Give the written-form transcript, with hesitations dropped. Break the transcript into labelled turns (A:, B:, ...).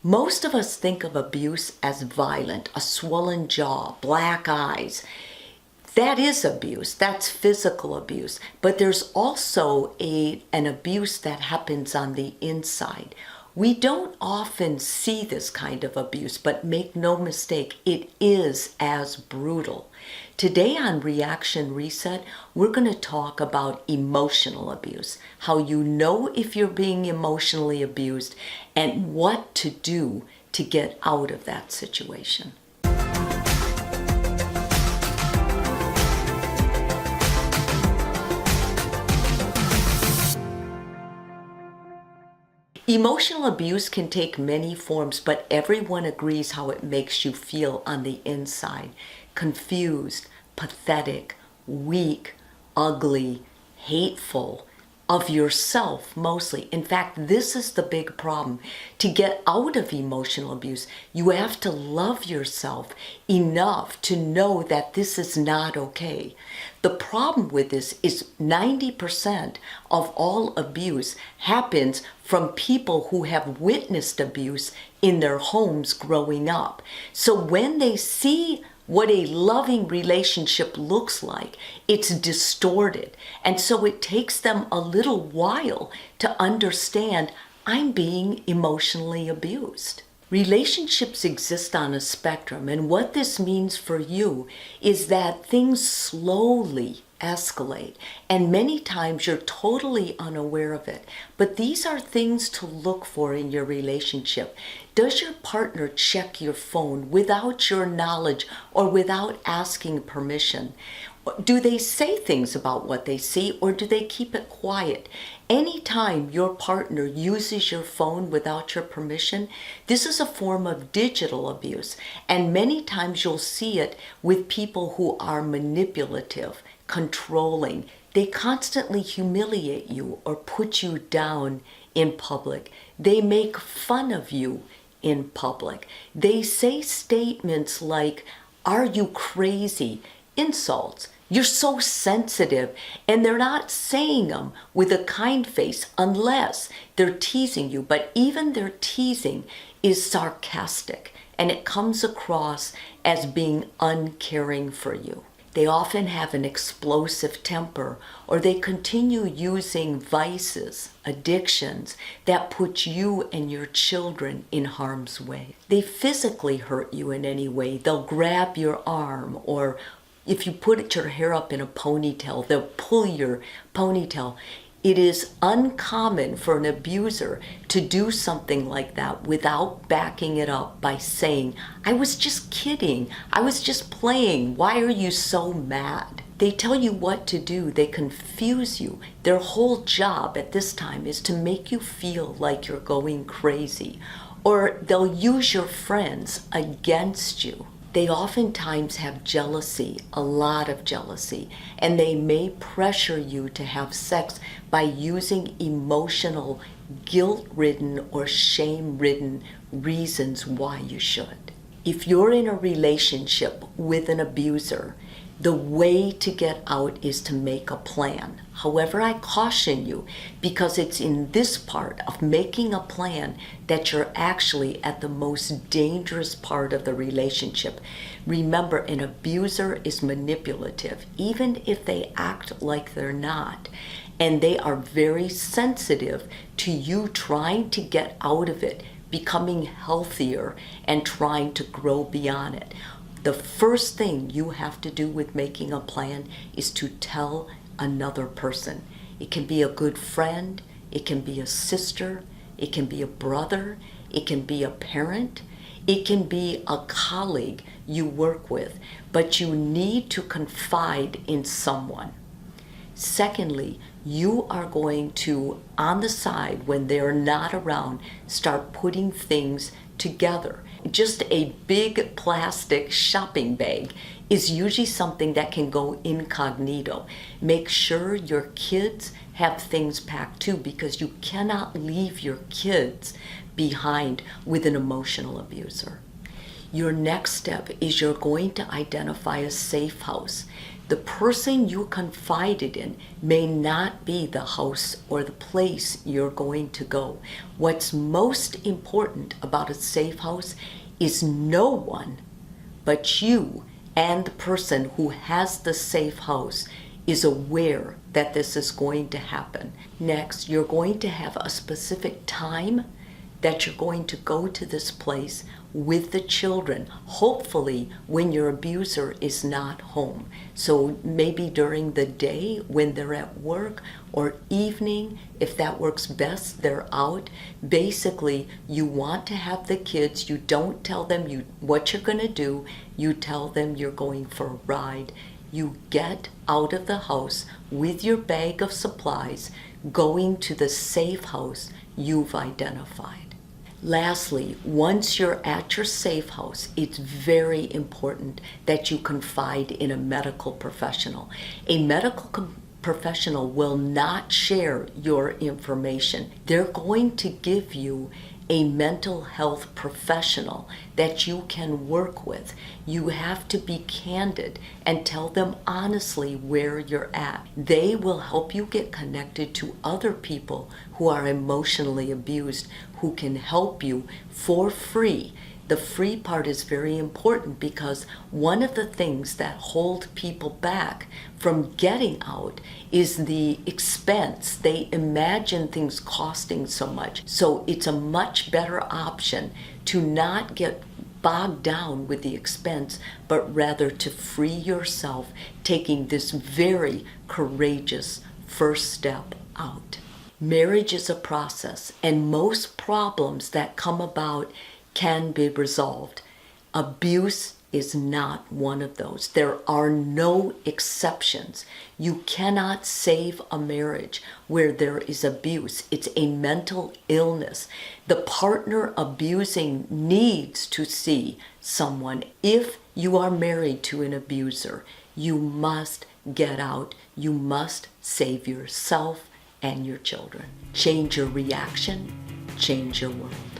A: Most of us think of abuse as violent, a swollen jaw, black eyes. That is abuse, that's physical abuse. But there's also an abuse that happens on the inside. We don't often see this kind of abuse, but make no mistake, it is as brutal. Today on Reaction Reset, we're going to talk about emotional abuse, how you know if you're being emotionally abused, and what to do to get out of that situation. Emotional abuse can take many forms, but everyone agrees how it makes you feel on the inside. Confused, pathetic, weak, ugly, hateful, of yourself mostly. In fact, this is the big problem. To get out of emotional abuse, you have to love yourself enough to know that this is not okay. The problem with this is 90% of all abuse happens from people who have witnessed abuse in their homes growing up. So when they see what a loving relationship looks like, it's distorted. And so it takes them a little while to understand, I'm being emotionally abused. Relationships exist on a spectrum, and what this means for you is that things slowly escalate, and many times you're totally unaware of it. But these are things to look for in your relationship. Does your partner check your phone without your knowledge or without asking permission? Do they say things about what they see, or do they keep it quiet? Anytime your partner uses your phone without your permission, this is a form of digital abuse. And many times you'll see it with people who are manipulative, controlling. They constantly humiliate you or put you down in public. They make fun of you in public. They say statements like, "Are you crazy?" Insults. You're so sensitive, and they're not saying them with a kind face unless they're teasing you. But even their teasing is sarcastic, and it comes across as being uncaring for you. They often have an explosive temper, or they continue using vices, addictions that put you and your children in harm's way. They physically hurt you in any way. They'll grab your arm, or if you put your hair up in a ponytail, they'll pull your ponytail. It is uncommon for an abuser to do something like that without backing it up by saying, "I was just kidding. I was just playing. Why are you so mad?" They tell you what to do. They confuse you. Their whole job at this time is to make you feel like you're going crazy. Or they'll use your friends against you. They oftentimes have jealousy, a lot of jealousy, and they may pressure you to have sex by using emotional, guilt-ridden or shame-ridden reasons why you should. If you're in a relationship with an abuser, the way to get out is to make a plan. However, I caution you, because it's in this part of making a plan that you're actually at the most dangerous part of the relationship. Remember, an abuser is manipulative, even if they act like they're not. And they are very sensitive to you trying to get out of it, becoming healthier, and trying to grow beyond it. The first thing you have to do with making a plan is to tell another person. It can be a good friend, it can be a sister, it can be a brother, it can be a parent, it can be a colleague you work with, but you need to confide in someone. Secondly, you are going to, on the side, when they're not around, start putting things together. Just a big plastic shopping bag is usually something that can go incognito. Make sure your kids have things packed too, because you cannot leave your kids behind with an emotional abuser. Your next step is you're going to identify a safe house. The person you confided in may not be the house or the place you're going to go. What's most important about a safe house is no one but you and the person who has the safe house is aware that this is going to happen. Next, you're going to have a specific time that you're going to go to this place with the children, hopefully when your abuser is not home. So maybe during the day when they're at work, or evening, if that works best, they're out. Basically, you want to have the kids, you don't tell them what you're going to do, you tell them you're going for a ride. You get out of the house with your bag of supplies, going to the safe house you've identified. Lastly, once you're at your safe house, it's very important that you confide in a medical professional. A medical professional will not share your information. They're going to give you a mental health professional that you can work with. You have to be candid and tell them honestly where you're at. They will help you get connected to other people who are emotionally abused, who can help you for free. The free part is very important because one of the things that hold people back from getting out is the expense. They imagine things costing so much. So it's a much better option to not get bogged down with the expense, but rather to free yourself, taking this very courageous first step out. Marriage is a process, and most problems that come about can be resolved. Abuse is not one of those. There are no exceptions. You cannot save a marriage where there is abuse. It's a mental illness. The partner abusing needs to see someone. If you are married to an abuser, you must get out. You must save yourself and your children. Change your reaction, change your world.